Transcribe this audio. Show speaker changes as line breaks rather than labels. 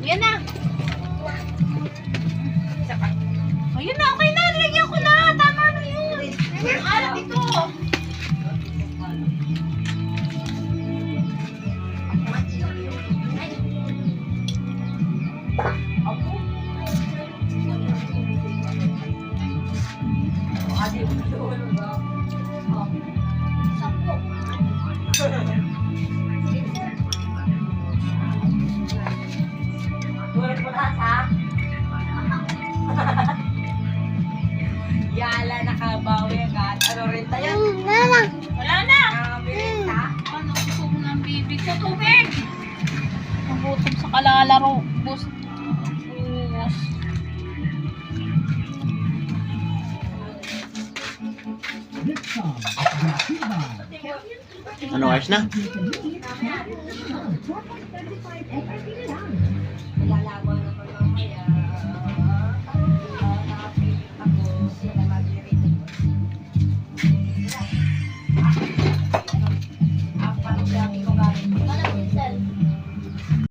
Yan na. Ayun na, okay na. Nilagyan ko na. Tama na yun. Ang alat ito.
Yala, nakabawi ka. Ano rin tayo?
Wala na.
Nakabilita.
Ano, gusto ng bibig ko. Tubig. Nagutom sa kalalaro. Bus.
Ano, ayos na?
Lalaban naman mamaya.